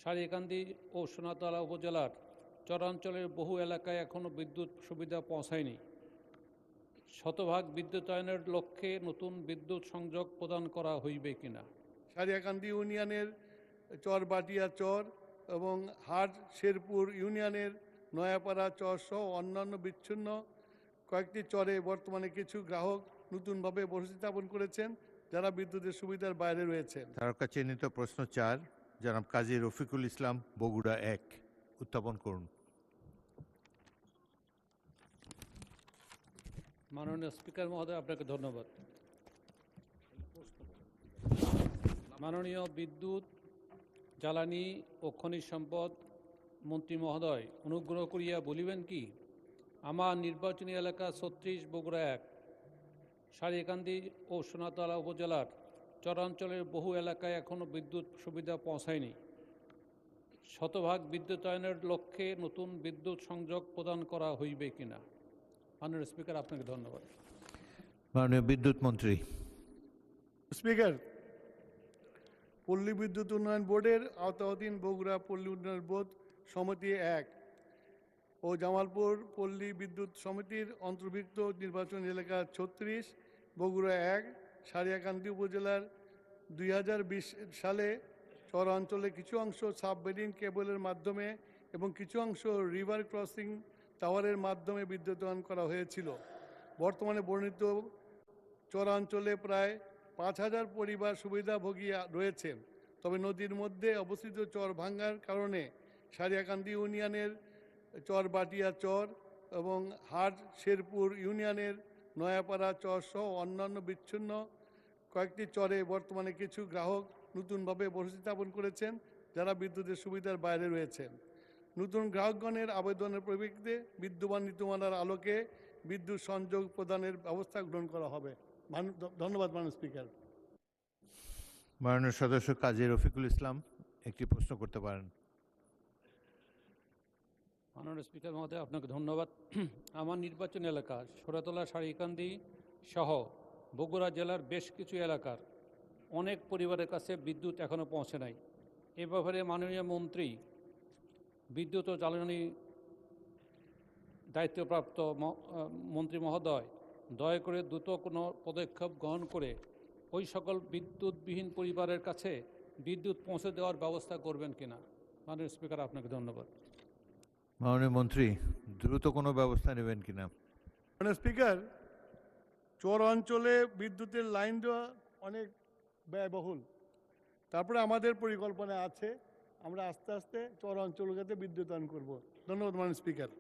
সারিকান্দি ও সোনাতলা উপজেলার চরাঞ্চলের বহু এলাকায় এখনও বিদ্যুৎ সুবিধা পৌঁছায়নি। শতভাগ বিদ্যুতায়নের লক্ষ্যে নতুন বিদ্যুৎ সংযোগ প্রদান করা হইবে কিনা? সারিয়াকান্দি ইউনিয়নের চরবাটিয়া চর এবং হাট শেরপুর ইউনিয়নের নয়াপাড়া চর সহ অন্যান্য বিচ্ছিন্ন কয়েকটি চরে বর্তমানে কিছু গ্রাহক নতুনভাবে বসতি স্থাপন করেছেন, যারা বিদ্যুতের সুবিধার বাইরে রয়েছেন। তারকা চিহ্নিত প্রশ্ন 4 জনাব কাজী রফিকুল ইসলাম, বগুড়া 1, উত্থাপন করুন। মাননীয় স্পিকার মহোদয়, আপনাকে ধন্যবাদ। মাননীয় বিদ্যুৎ, জ্বালানি ও খনিজ সম্পদ মন্ত্রী মহোদয়, অনুগ্রহ করিয়া বলিবেন কি, আমার নির্বাচনী এলাকা 36 বগুড়া 1 সারিকান্দি ও সোনাতলা উপজেলার চরাঞ্চলের বহু এলাকায় এখনও বিদ্যুৎ সুবিধা পৌঁছায়নি। শতভাগ বিদ্যুতায়নের লক্ষ্যে নতুন বিদ্যুৎ সংযোগ প্রদান করা হইবে কিনা? মাননীয় স্পিকার, আপনাকে ধন্যবাদ। মাননীয় বিদ্যুৎ মন্ত্রী। স্পিকার, পল্লী বিদ্যুৎ উন্নয়ন বোর্ডের আওতাধীন বগুড়া পল্লী উন্নয়ন বোর্ড সমিতি 1 ও জামালপুর পল্লী বিদ্যুৎ সমিতির অন্তর্ভুক্ত নির্বাচনী এলাকা 36 বগুড়া 1 সারিয়াকান্দি উপজেলার 2020 সালে চর অঞ্চলে কিছু অংশ সাবমেরিন কেবলের মাধ্যমে এবং কিছু অংশ রিভার ক্রসিং টাওয়ারের মাধ্যমে বিদ্যুতায়ন করা হয়েছিল। বর্তমানে বর্ণিত চরাঞ্চলে প্রায় 5000 পরিবার সুবিধাভোগী রয়েছেন। তবে নদীর মধ্যে অবস্থিত চর ভাঙ্গার কারণে সারিয়াকান্দি ইউনিয়নের চরবাটিয়া চর এবং হাট শেরপুর ইউনিয়নের নয়াপাড়া চর সহ অন্যান্য বিচ্ছিন্ন কয়েকটি চরে বর্তমানে কিছু গ্রাহক নতুনভাবে বসতি স্থাপন করেছেন, যারা বিদ্যুতের সুবিধার বাইরে রয়েছেন। নতুন গ্রাহকগণের আবেদনের পরিপ্রেক্ষিতে বিদ্যমান নীতিমালার আলোকে বিদ্যুৎ সংযোগ প্রদানের ব্যবস্থা গ্রহণ করা হবে। ধন্যবাদ মাননীয় স্পিকার। মাননীয় সদস্য কাজী রফিকুল ইসলাম একটি প্রশ্ন করতে পারেন। মাননীয় স্পিকার মহোদয়, আপনাকে ধন্যবাদ। আমার নির্বাচনী এলাকা সোনাতলা সারিকান্দি সহ বগুড়া জেলার বেশ কিছু এলাকার অনেক পরিবারের কাছে বিদ্যুৎ এখনও পৌঁছে নাই। এ ব্যাপারে মাননীয় মন্ত্রী, বিদ্যুৎ ও জ্বালানি দায়িত্বপ্রাপ্ত মন্ত্রী মহোদয়, দয়া করে দ্রুত কোনো পদক্ষেপ গ্রহণ করে ওই সকল বিদ্যুৎবিহীন পরিবারের কাছে বিদ্যুৎ পৌঁছে দেওয়ার ব্যবস্থা করবেন কিনা? মাননীয় স্পিকার, আপনাকে ধন্যবাদ। মাননীয় মন্ত্রী, দ্রুত কোনো ব্যবস্থা নেবেন কিনা? মাননীয় স্পিকার, চর অঞ্চলে বিদ্যুতের লাইন দেওয়া অনেক ব্যয়বহুল। তারপরে আমাদের পরিকল্পনা আছে, আমরা আস্তে আস্তে চর অঞ্চলগুলোতে বিদ্যুতায়ন করব। ধন্যবাদ মাননীয় স্পিকার।